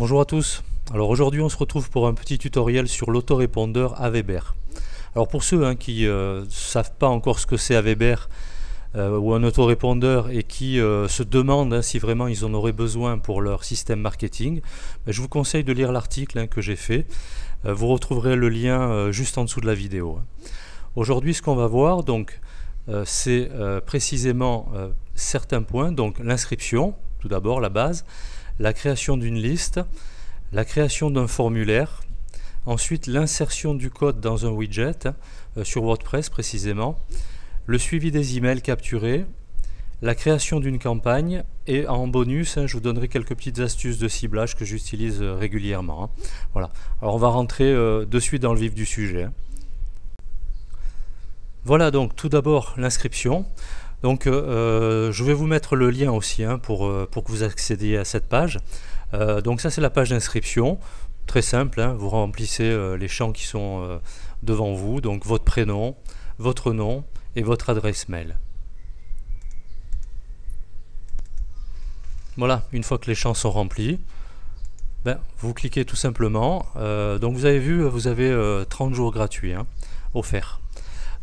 Bonjour à tous. Alors aujourd'hui on se retrouve pour un petit tutoriel sur l'autorépondeur AVeber. Alors pour ceux qui ne savent pas encore ce que c'est AVeber ou un autorépondeur et qui se demandent si vraiment ils en auraient besoin pour leur système marketing, je vous conseille de lire l'article que j'ai fait. Vous retrouverez le lien juste en dessous de la vidéo. Aujourd'hui ce qu'on va voir c'est précisément certains points, donc l'inscription, tout d'abord la base, la création d'une liste, la création d'un formulaire, ensuite l'insertion du code dans un widget, sur WordPress précisément, le suivi des emails capturés, la création d'une campagne et en bonus, je vous donnerai quelques petites astuces de ciblage que j'utilise régulièrement. Voilà. Alors on va rentrer de suite dans le vif du sujet. Voilà donc tout d'abord l'inscription. Donc je vais vous mettre le lien aussi pour que vous accédiez à cette page. Donc ça c'est la page d'inscription, très simple, vous remplissez les champs qui sont devant vous, donc votre prénom, votre nom et votre adresse mail. Voilà, une fois que les champs sont remplis, vous cliquez tout simplement. Donc vous avez vu, vous avez 30 jours gratuits offerts.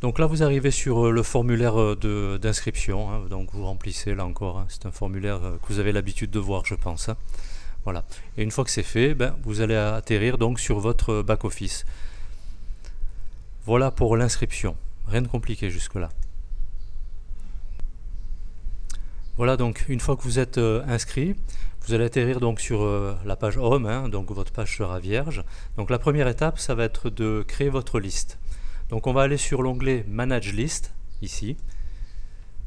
Donc là vous arrivez sur le formulaire d'inscription, donc vous remplissez là encore, c'est un formulaire que vous avez l'habitude de voir je pense. Voilà. Et une fois que c'est fait, vous allez atterrir donc sur votre back-office. Voilà pour l'inscription, rien de compliqué jusque là. Voilà, donc une fois que vous êtes inscrit, vous allez atterrir donc sur la page Home, donc votre page sera vierge. Donc la première étape, ça va être de créer votre liste. Donc on va aller sur l'onglet Manage List, ici.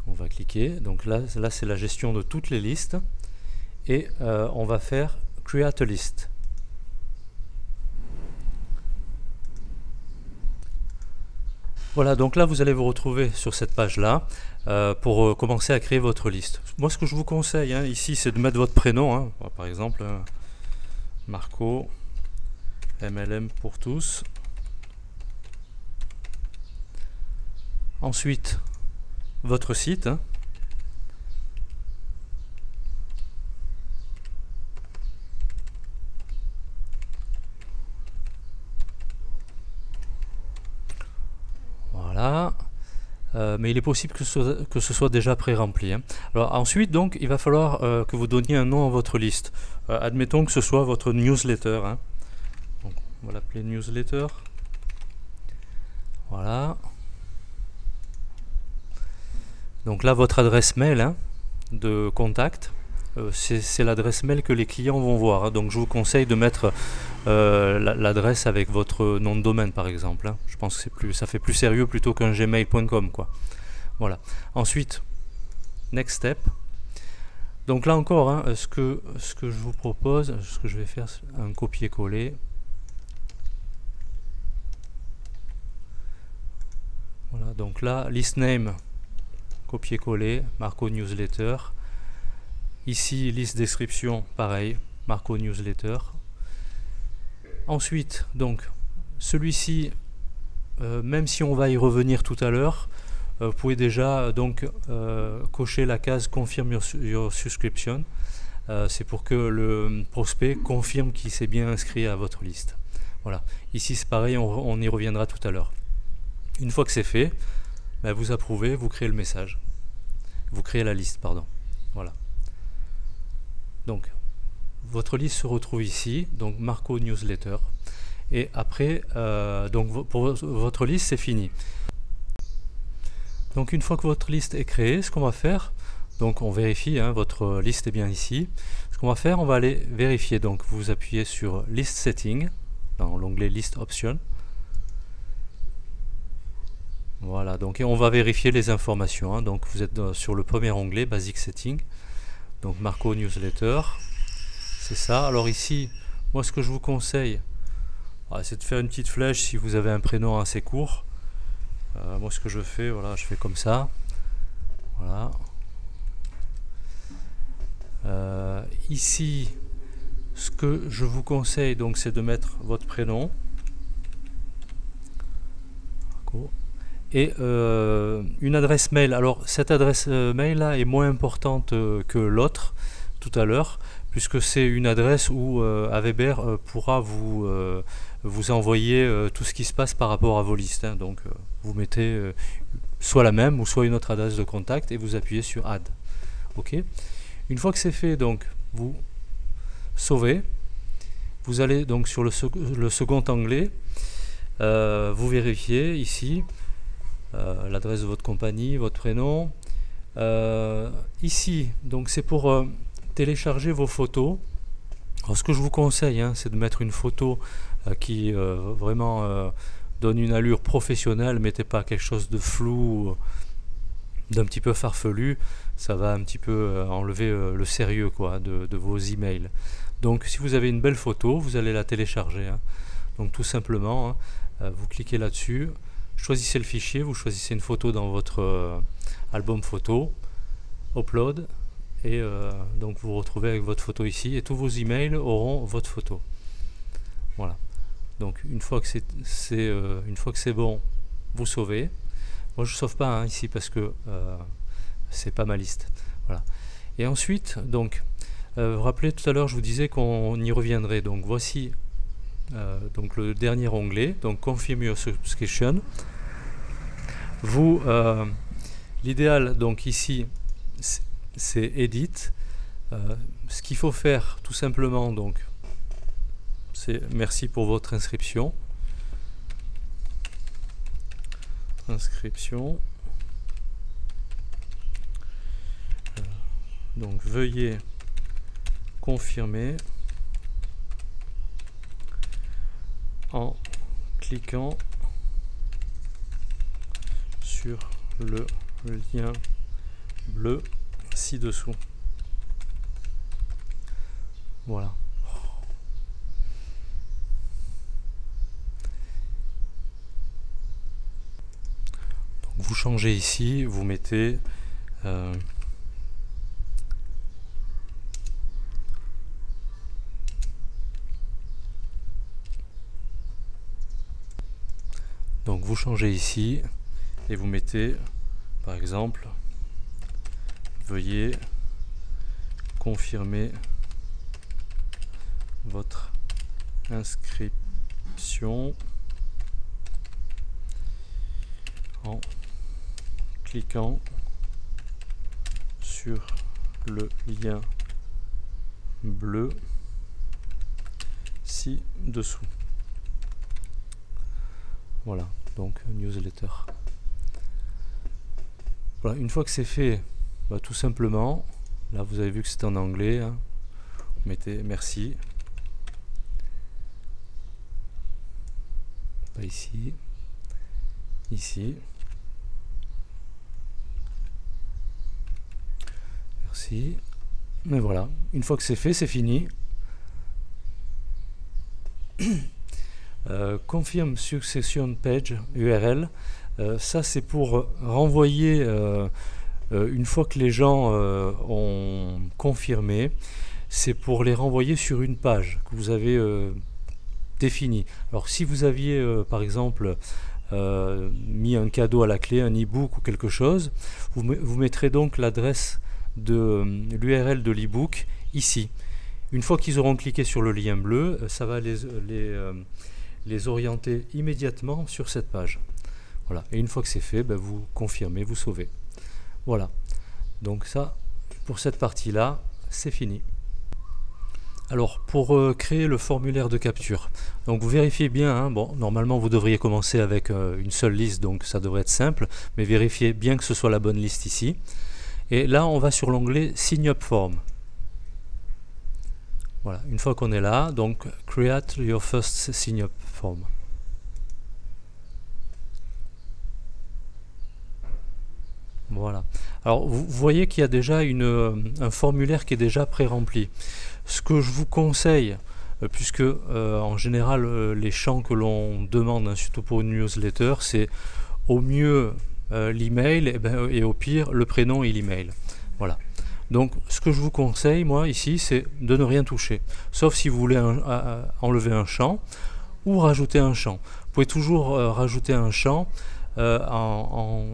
On va cliquer, donc là c'est la gestion de toutes les listes. Et on va faire Create a List. Voilà, donc là vous allez vous retrouver sur cette page-là pour commencer à créer votre liste. Moi ce que je vous conseille ici c'est de mettre votre prénom, par exemple Marco MLM pour tous. Ensuite, votre site. Voilà. Mais il est possible que ce soit déjà pré-rempli. Alors ensuite, donc, il va falloir que vous donniez un nom à votre liste. Admettons que ce soit votre newsletter. Donc, on va l'appeler newsletter. Voilà. Donc là, votre adresse mail de contact, c'est l'adresse mail que les clients vont voir. Donc je vous conseille de mettre l'adresse avec votre nom de domaine, par exemple. Je pense que ça fait plus sérieux plutôt qu'un gmail.com, quoi. Voilà. Ensuite, next step. Donc là encore, ce que je vous propose, ce que je vais faire, c'est un copier-coller. Voilà. Donc là, list name. Copier-coller, Marco Newsletter. Ici, liste description, pareil, Marco Newsletter. Ensuite, donc, celui-ci, même si on va y revenir tout à l'heure, vous pouvez déjà donc cocher la case Confirm your subscription. C'est pour que le prospect confirme qu'il s'est bien inscrit à votre liste. Voilà. Ici, c'est pareil, on y reviendra tout à l'heure. Une fois que c'est fait, vous approuvez, vous créez le message. Vous créez la liste, pardon. Voilà. Donc, votre liste se retrouve ici, donc Marco Newsletter. Et après, donc pour votre liste, c'est fini. Donc, une fois que votre liste est créée, ce qu'on va faire, donc on vérifie, votre liste est bien ici. Ce qu'on va faire, on va aller vérifier. Donc, vous appuyez sur List Setting, dans l'onglet List Options. Voilà, donc et on va vérifier les informations. Donc vous êtes sur le premier onglet, Basic Setting. Donc Marco Newsletter, c'est ça. Alors ici, moi ce que je vous conseille, c'est de faire une petite flèche si vous avez un prénom assez court. Moi ce que je fais, voilà, je fais comme ça. Voilà. Ici, ce que je vous conseille, donc, c'est de mettre votre prénom. Marco. Et une adresse mail. Alors cette adresse mail là est moins importante que l'autre tout à l'heure, puisque c'est une adresse où Aweber pourra vous envoyer tout ce qui se passe par rapport à vos listes. Hein. Donc vous mettez soit la même ou soit une autre adresse de contact et vous appuyez sur Add. Ok. Une fois que c'est fait, donc vous sauvez. Vous allez donc sur le second onglet. Vous vérifiez ici l'adresse de votre compagnie, votre prénom. Ici, donc c'est pour télécharger vos photos. Alors, ce que je vous conseille, hein, c'est de mettre une photo qui vraiment donne une allure professionnelle. Mettez pas quelque chose de flou, d'un petit peu farfelu. Ça va un petit peu enlever le sérieux quoi, de vos emails. Donc si vous avez une belle photo, vous allez la télécharger. Hein. Donc tout simplement, hein, vous cliquez là-dessus, choisissez le fichier, vous choisissez une photo dans votre album photo, upload, et donc vous vous retrouvez avec votre photo ici, et tous vos emails auront votre photo. Voilà. Donc une fois que c'est bon, vous sauvez. Moi je ne sauve pas hein, ici parce que c'est pas ma liste. Voilà. Et ensuite, donc, vous vous rappelez tout à l'heure, je vous disais qu'on y reviendrait. Donc voici donc le dernier onglet, donc Confirm your subscription. Vous, l'idéal donc ici, c'est Edit. Ce qu'il faut faire tout simplement, donc, c'est merci pour votre inscription. Donc veuillez confirmer en cliquant sur le lien bleu ci-dessous. Voilà. Donc vous changez ici, vous mettez donc vous changez ici et vous mettez par exemple veuillez confirmer votre inscription en cliquant sur le lien bleu ci-dessous. Voilà, donc newsletter. Voilà, une fois que c'est fait, bah, tout simplement, là vous avez vu que c'est en anglais, hein, vous mettez merci. Pas ici, ici. Merci. Mais voilà, une fois que c'est fait, c'est fini. Confirm succession page URL. Ça c'est pour renvoyer une fois que les gens ont confirmé, c'est pour les renvoyer sur une page que vous avez définie. Alors si vous aviez par exemple mis un cadeau à la clé, un e-book ou quelque chose, vous mettrez donc l'adresse de l'URL de l'e-book ici. Une fois qu'ils auront cliqué sur le lien bleu, ça va les orienter immédiatement sur cette page. Voilà. Et une fois que c'est fait, ben, vous confirmez, vous sauvez. Voilà. Donc ça, pour cette partie-là, c'est fini. Alors, pour créer le formulaire de capture, donc vous vérifiez bien, hein, bon, normalement vous devriez commencer avec une seule liste, donc ça devrait être simple, mais vérifiez bien que ce soit la bonne liste ici. Et là, on va sur l'onglet Sign Up Form. Voilà, une fois qu'on est là, donc Create your first Sign Up Form. Voilà. Alors, vous voyez qu'il y a déjà un formulaire qui est déjà pré-rempli. Ce que je vous conseille, puisque en général, les champs que l'on demande, hein, surtout pour une newsletter, c'est au mieux l'email et au pire le prénom et l'email. Voilà. Donc, ce que je vous conseille, moi, ici, c'est de ne rien toucher. Sauf si vous voulez enlever un champ ou rajouter un champ. Vous pouvez toujours rajouter un champ en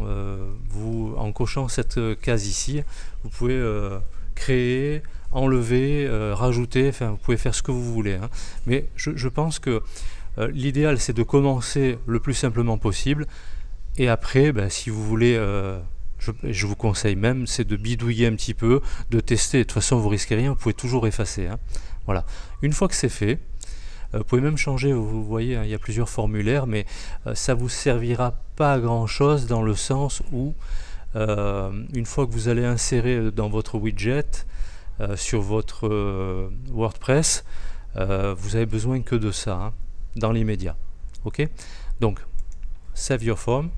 cochant cette case ici. Vous pouvez créer, enlever, rajouter, enfin vous pouvez faire ce que vous voulez, hein. Mais je pense que l'idéal c'est de commencer le plus simplement possible, et après ben, si vous voulez, je vous conseille même, c'est de bidouiller un petit peu, de tester. De toute façon vous risquez rien, vous pouvez toujours effacer, hein. Voilà, une fois que c'est fait, vous pouvez même changer, vous voyez, hein, il y a plusieurs formulaires, mais ça vous servira pas à grand chose, dans le sens où une fois que vous allez insérer dans votre widget sur votre WordPress, vous avez besoin que de ça, hein, dans l'immédiat. Ok, donc save your form.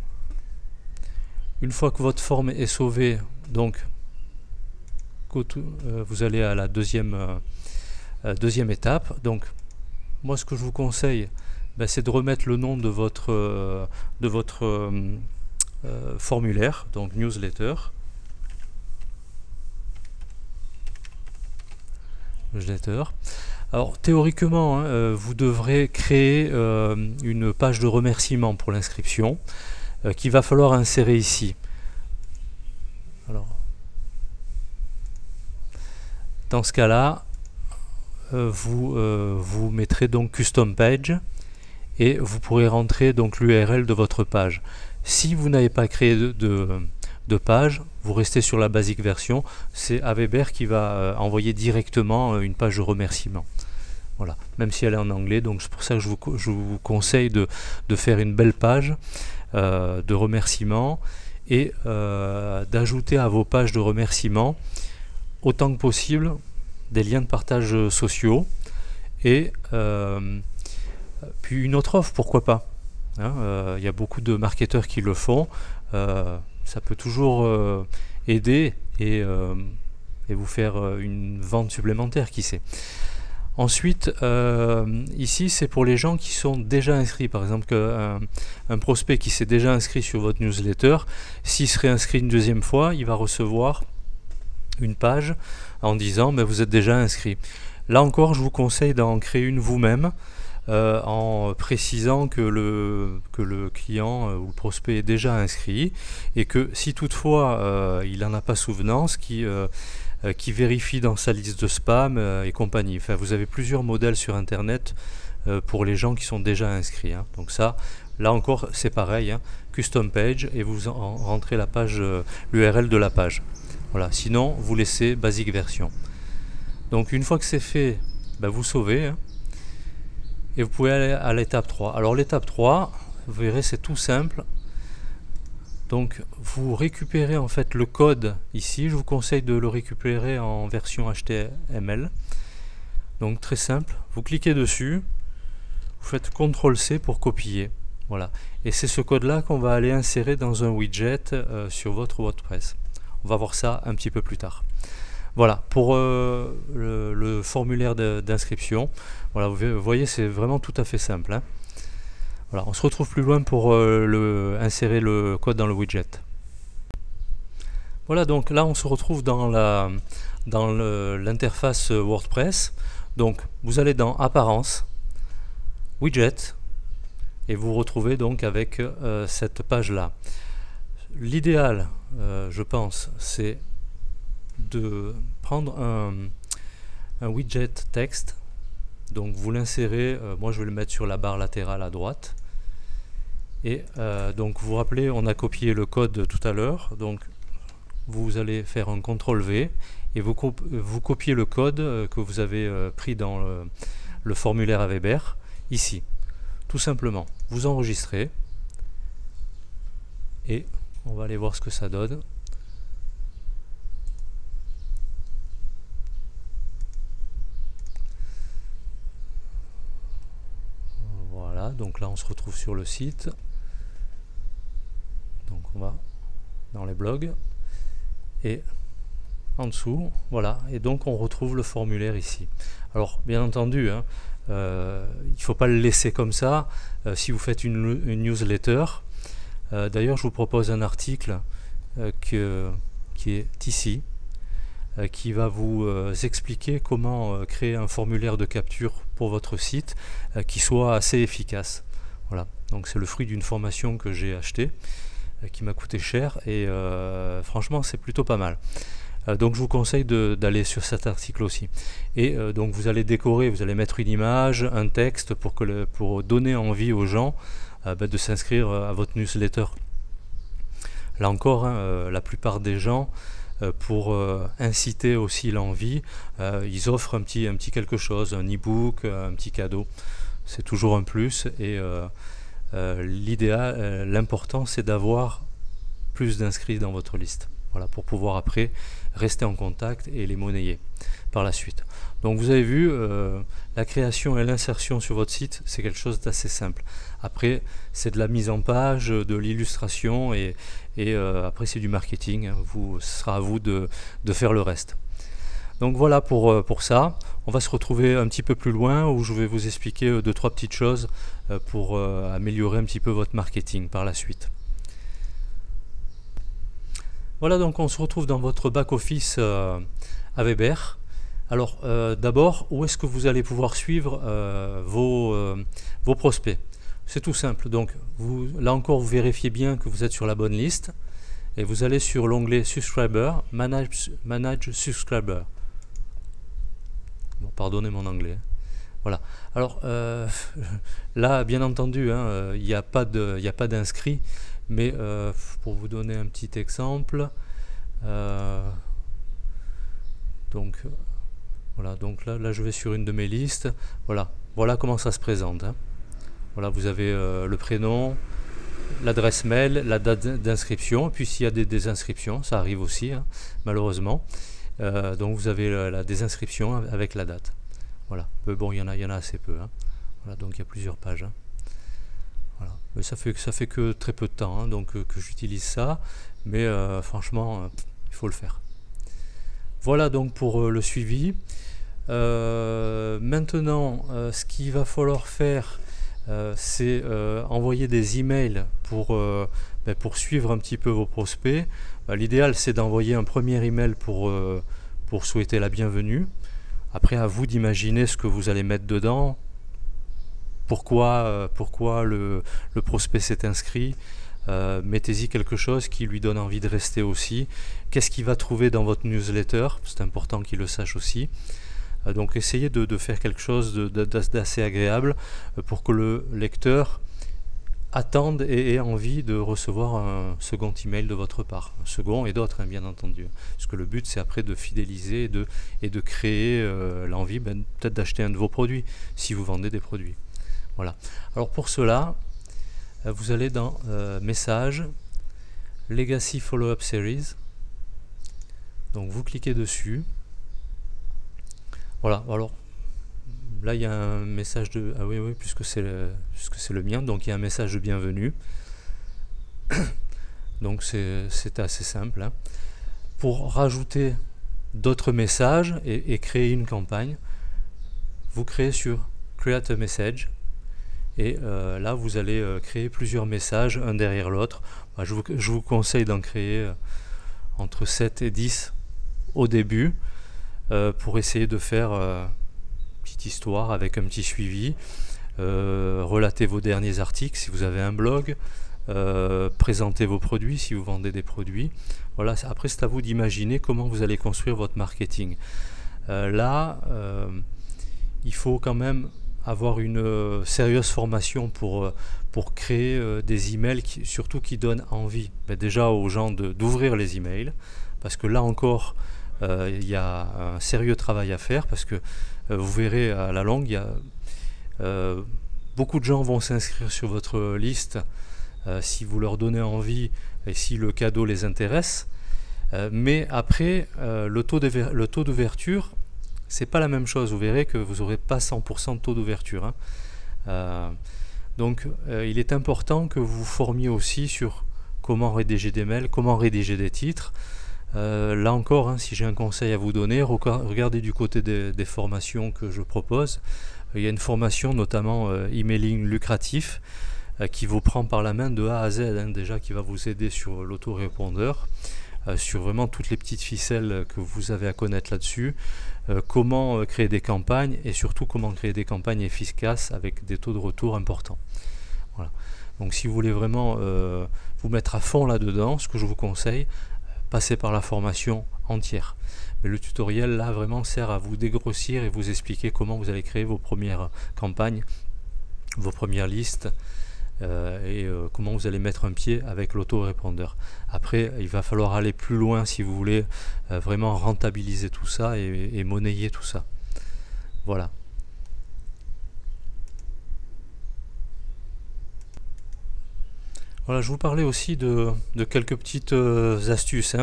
Une fois que votre forme est sauvée, donc vous allez à la deuxième étape. Donc moi ce que je vous conseille, ben, c'est de remettre le nom de votre formulaire, donc newsletter. Alors théoriquement, hein, vous devrez créer une page de remerciement pour l'inscription qu'il va falloir insérer ici. Alors, dans ce cas-là, vous mettrez donc custom page et vous pourrez rentrer donc l'URL de votre page. Si vous n'avez pas créé de page, vous restez sur la basique version, c'est Aweber qui va envoyer directement une page de remerciement. Voilà, même si elle est en anglais, donc c'est pour ça que je vous conseille de faire une belle page de remerciement et d'ajouter à vos pages de remerciement autant que possible des liens de partage sociaux et puis une autre offre, pourquoi pas, hein, y a beaucoup de marketeurs qui le font, ça peut toujours aider et vous faire une vente supplémentaire, qui sait. Ensuite, ici c'est pour les gens qui sont déjà inscrits. Par exemple, un prospect qui s'est déjà inscrit sur votre newsletter, s'il se réinscrit une deuxième fois, il va recevoir une page en disant mais vous êtes déjà inscrit. Là encore, je vous conseille d'en créer une vous-même, en précisant que le client ou le prospect est déjà inscrit, et que si toutefois il n'en a pas souvenance, qui vérifie dans sa liste de spam et compagnie. Enfin, vous avez plusieurs modèles sur internet pour les gens qui sont déjà inscrits, hein. Donc ça, là encore c'est pareil, hein, custom page, et vous rentrez la page, l'URL de la page. Voilà, sinon vous laissez basique version. Donc une fois que c'est fait, ben, vous sauvez, hein, et vous pouvez aller à l'étape 3. Alors l'étape 3, vous verrez, c'est tout simple. Donc vous récupérez en fait le code ici, je vous conseille de le récupérer en version HTML. Donc très simple, vous cliquez dessus, vous faites CTRL-C pour copier. Voilà, et c'est ce code là qu'on va aller insérer dans un widget sur votre WordPress. On va voir ça un petit peu plus tard. Voilà, pour le formulaire d'inscription. Voilà, vous voyez, c'est vraiment tout à fait simple, hein. Voilà, on se retrouve plus loin pour insérer le code dans le widget. Voilà, donc là on se retrouve dans l'interface WordPress. Donc vous allez dans Apparence, Widget, et vous retrouvez donc avec cette page là. L'idéal, je pense, c'est de prendre un widget texte. Donc vous l'insérez, moi je vais le mettre sur la barre latérale à droite, et donc vous vous rappelez, on a copié le code tout à l'heure, donc vous allez faire un CTRL-V et vous copiez le code que vous avez pris dans le formulaire Aweber ici, tout simplement. Vous enregistrez et on va aller voir ce que ça donne. Voilà, donc là on se retrouve sur le site. Donc on va dans les blogs et en dessous, voilà, et donc on retrouve le formulaire ici. Alors bien entendu, hein, il ne faut pas le laisser comme ça si vous faites une newsletter. D'ailleurs je vous propose un article qui est ici, qui va vous expliquer comment créer un formulaire de capture pour votre site qui soit assez efficace. Voilà, donc c'est le fruit d'une formation que j'ai achetée, qui m'a coûté cher, et franchement c'est plutôt pas mal. Donc je vous conseille d'aller sur cet article aussi. Et donc vous allez décorer, vous allez mettre une image, un texte pour donner envie aux gens de s'inscrire à votre newsletter. Là encore, hein, la plupart des gens, pour inciter aussi l'envie, ils offrent un petit quelque chose, un e-book, un petit cadeau. C'est toujours un plus et l'idéal, l'important c'est d'avoir plus d'inscrits dans votre liste. Voilà, pour pouvoir après rester en contact et les monnayer par la suite. Donc vous avez vu, la création et l'insertion sur votre site, c'est quelque chose d'assez simple. Après, c'est de la mise en page, de l'illustration et après c'est du marketing. Hein. Ce sera à vous de faire le reste. Donc voilà pour ça. On va se retrouver un petit peu plus loin où je vais vous expliquer 2-3 petites choses pour améliorer un petit peu votre marketing par la suite. Voilà, donc on se retrouve dans votre back-office à Weber. Alors d'abord, où est-ce que vous allez pouvoir suivre vos prospects? C'est tout simple. Donc là encore, vous vérifiez bien que vous êtes sur la bonne liste et vous allez sur l'onglet Subscriber, Manage Subscriber. Bon, pardonnez mon anglais. Voilà. Alors là, bien entendu, hein, il n'y a pas d'inscrits. Mais pour vous donner un petit exemple, donc voilà, donc là je vais sur une de mes listes. Voilà comment ça se présente. Hein. Voilà, vous avez le prénom, l'adresse mail, la date d'inscription. Puis s'il y a des désinscriptions, ça arrive aussi, hein, malheureusement. Donc vous avez la désinscription avec la date. Voilà. Mais bon, il y en a assez peu. Hein. Voilà, donc il y a plusieurs pages. Hein. Voilà. Mais ça fait que très peu de temps, hein, donc que j'utilise ça, mais franchement, il faut le faire. Voilà donc pour le suivi. Maintenant, ce qu'il va falloir faire, c'est envoyer des emails pour suivre un petit peu vos prospects. L'idéal, c'est d'envoyer un premier email pour souhaiter la bienvenue. Après, à vous d'imaginer ce que vous allez mettre dedans. Pourquoi le prospect s'est inscrit, mettez-y quelque chose qui lui donne envie de rester aussi. Qu'est-ce qu'il va trouver dans votre newsletter? C'est important qu'il le sache aussi. Donc essayez de faire quelque chose d'assez agréable pour que le lecteur attende et ait envie de recevoir un second email de votre part. Un second et d'autres, hein, bien entendu. Parce que le but, c'est après de fidéliser et de créer l'envie peut-être d'acheter un de vos produits, si vous vendez des produits. Voilà. Alors pour cela, vous allez dans Messages, Legacy Follow-up Series. Donc vous cliquez dessus. Voilà. Alors là il y a un message de puisque c'est le mien, donc il y a un message de bienvenue. Donc c'est assez simple. Hein. Pour rajouter d'autres messages et créer une campagne, vous créez sur Create a Message. Et là, vous allez créer plusieurs messages, un derrière l'autre. Je vous conseille d'en créer entre 7 et 10 au début pour essayer de faire une petite histoire avec un petit suivi. Relater vos derniers articles si vous avez un blog. Présenter vos produits si vous vendez des produits. Voilà, après, c'est à vous d'imaginer comment vous allez construire votre marketing. Là, il faut quand même avoir une sérieuse formation pour créer des emails surtout qui donnent envie déjà aux gens d'ouvrir les emails, parce que là encore il y a un sérieux travail à faire, parce que vous verrez à la longue, il y a beaucoup de gens vont s'inscrire sur votre liste si vous leur donnez envie et si le cadeau les intéresse, mais après le taux d'ouverture, c'est pas la même chose. Vous verrez que vous n'aurez pas 100% de taux d'ouverture. Hein. Donc il est important que vous vous formiez aussi sur comment rédiger des mails, comment rédiger des titres. Là encore, hein, si j'ai un conseil à vous donner, regardez du côté des formations que je propose. Il y a une formation notamment emailing lucratif qui vous prend par la main de A à Z, hein, déjà, qui va vous aider sur l'autorépondeur, sur vraiment toutes les petites ficelles que vous avez à connaître là-dessus, comment créer des campagnes et surtout comment créer des campagnes efficaces avec des taux de retour importants. Voilà. Donc si vous voulez vraiment vous mettre à fond là-dedans, ce que je vous conseille, passez par la formation entière. Mais le tutoriel là vraiment sert à vous dégrossir et vous expliquer comment vous allez créer vos premières campagnes, vos premières listes, comment vous allez mettre un pied avec l'autorépondeur. Après, il va falloir aller plus loin si vous voulez vraiment rentabiliser tout ça et monnayer tout ça. Voilà. Voilà, je vous parlais aussi de quelques petites astuces.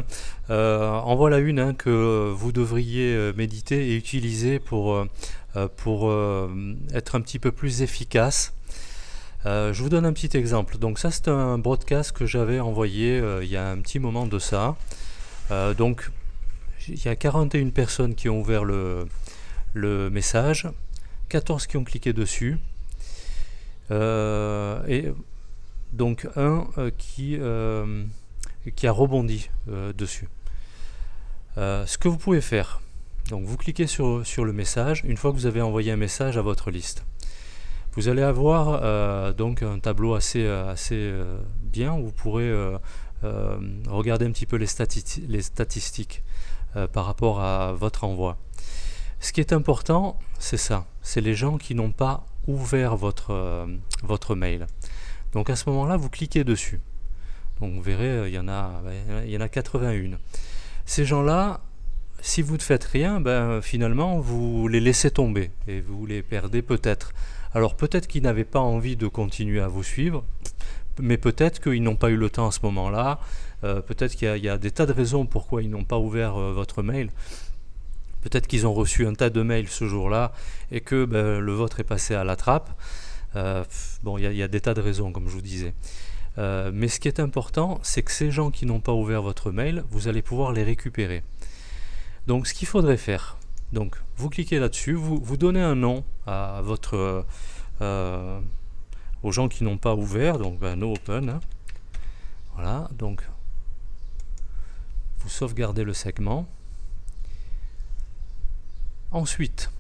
En voilà une que vous devriez méditer et utiliser pour être un petit peu plus efficace. Je vous donne un petit exemple. Donc ça, c'est un broadcast que j'avais envoyé il y a un petit moment de ça. Donc il y a 41 personnes qui ont ouvert le message, 14 qui ont cliqué dessus, et donc un qui a rebondi dessus. Ce que vous pouvez faire, donc vous cliquez sur le message. Une fois que vous avez envoyé un message à votre liste, vous allez avoir donc un tableau assez bien où vous pourrez regarder un petit peu les statistiques par rapport à votre envoi. Ce qui est important, c'est ça, c'est les gens qui n'ont pas ouvert votre mail. Donc à ce moment-là, vous cliquez dessus. Donc vous verrez, il y en a 81. Ces gens-là, si vous ne faites rien, finalement, vous les laissez tomber et vous les perdez peut-être. Alors peut-être qu'ils n'avaient pas envie de continuer à vous suivre, mais peut-être qu'ils n'ont pas eu le temps à ce moment-là. Peut-être qu'il y a des tas de raisons pourquoi ils n'ont pas ouvert votre mail. Peut-être qu'ils ont reçu un tas de mails ce jour-là et que le vôtre est passé à la trappe. Bon, il y a des tas de raisons, comme je vous disais. Mais ce qui est important, c'est que ces gens qui n'ont pas ouvert votre mail, vous allez pouvoir les récupérer. Donc, ce qu'il faudrait faire, donc, vous cliquez là-dessus, vous donnez un nom à aux gens qui n'ont pas ouvert, donc no open. Hein. Voilà, donc, vous sauvegardez le segment. Ensuite,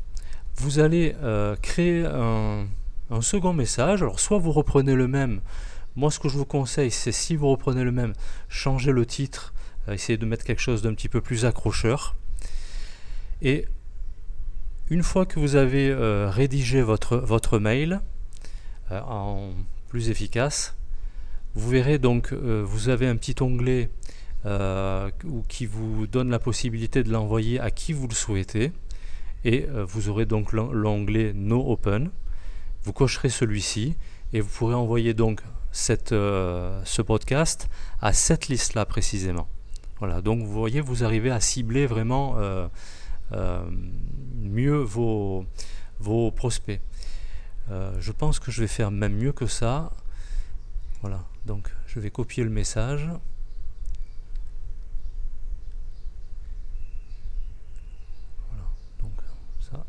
vous allez créer un second message. Alors soit vous reprenez le même. Moi ce que je vous conseille, c'est si vous reprenez le même, changez le titre, essayez de mettre quelque chose d'un petit peu plus accrocheur. Et une fois que vous avez rédigé votre mail en plus efficace, vous verrez donc vous avez un petit onglet qui vous donne la possibilité de l'envoyer à qui vous le souhaitez. Et vous aurez donc l'onglet No Open. Vous cocherez celui-ci et vous pourrez envoyer donc ce podcast à cette liste-là précisément. Voilà, donc vous voyez, vous arrivez à cibler vraiment mieux vos prospects. Je pense que je vais faire même mieux que ça. Voilà, donc je vais copier le message.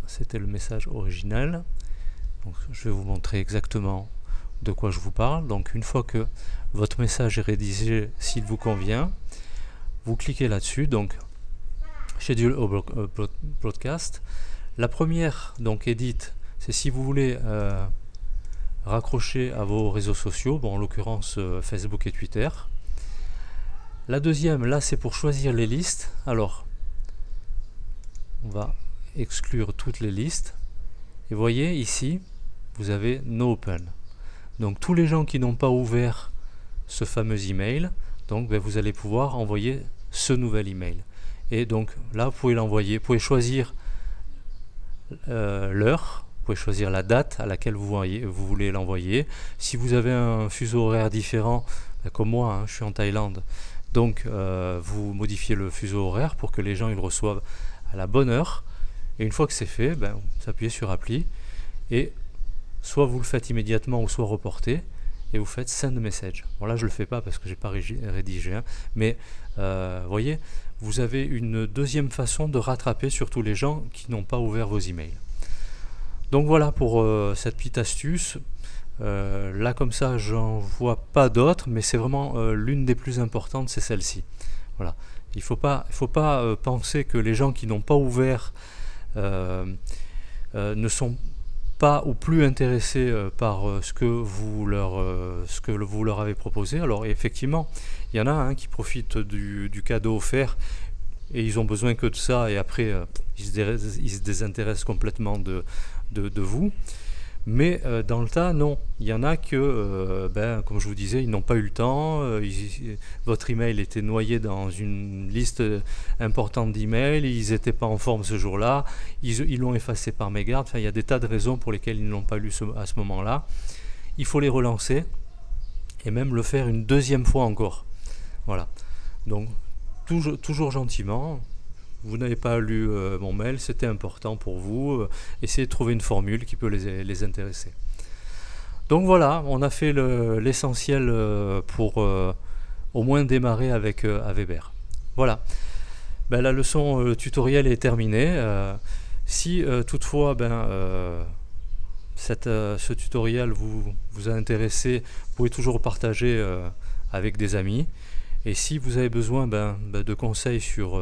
C'était le message original. Donc, je vais vous montrer exactement de quoi je vous parle. Donc une fois que votre message est rédigé, s'il vous convient, vous cliquez là-dessus, donc Schedule Broadcast. La première, donc Edit, c'est si vous voulez raccrocher à vos réseaux sociaux, bon, en l'occurrence Facebook et Twitter. La deuxième, là, c'est pour choisir les listes. Alors, on va exclure toutes les listes. Et vous voyez ici, vous avez No Open. Donc tous les gens qui n'ont pas ouvert ce fameux email, donc vous allez pouvoir envoyer ce nouvel email. Et donc là, vous pouvez l'envoyer, vous pouvez choisir l'heure, vous pouvez choisir la date à laquelle vous voulez l'envoyer. Si vous avez un fuseau horaire différent, comme moi, hein, je suis en Thaïlande, donc vous modifiez le fuseau horaire pour que les gens ils le reçoivent à la bonne heure. Et une fois que c'est fait, vous appuyez sur Appli et soit vous le faites immédiatement ou soit reporté et vous faites Send Message. Bon là je le fais pas parce que j'ai pas rédigé, hein, mais voyez, vous avez une deuxième façon de rattraper surtout les gens qui n'ont pas ouvert vos emails. Donc voilà pour cette petite astuce. Là comme ça j'en vois pas d'autres, mais c'est vraiment l'une des plus importantes, c'est celle-ci. Voilà. Il faut pas penser que les gens qui n'ont pas ouvert ne sont pas ou plus intéressés par ce que vous leur avez proposé. Alors effectivement, il y en a qui profitent du cadeau offert et ils ont besoin que de ça, et après ils se désintéressent complètement de vous. Mais dans le tas, non. Il y en a que, comme je vous disais, ils n'ont pas eu le temps. Votre email était noyé dans une liste importante d'emails. Ils n'étaient pas en forme ce jour-là. Ils l'ont effacé par mégarde. Enfin, il y a des tas de raisons pour lesquelles ils ne l'ont pas lu à ce moment-là. Il faut les relancer et même le faire une deuxième fois encore. Voilà. Donc, toujours gentiment. Vous n'avez pas lu mon mail, c'était important pour vous, essayez de trouver une formule qui peut les intéresser. Donc voilà, on a fait l'essentiel pour au moins démarrer avec Weber. Voilà, la leçon tutoriel est terminée. Si toutefois ce tutoriel vous a intéressé, vous pouvez toujours le partager avec des amis. Et si vous avez besoin de conseils sur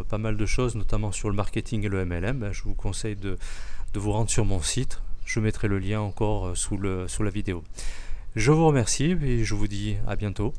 pas mal de choses, notamment sur le marketing et le MLM, je vous conseille de vous rendre sur mon site. Je mettrai le lien encore sous la vidéo. Je vous remercie et je vous dis à bientôt.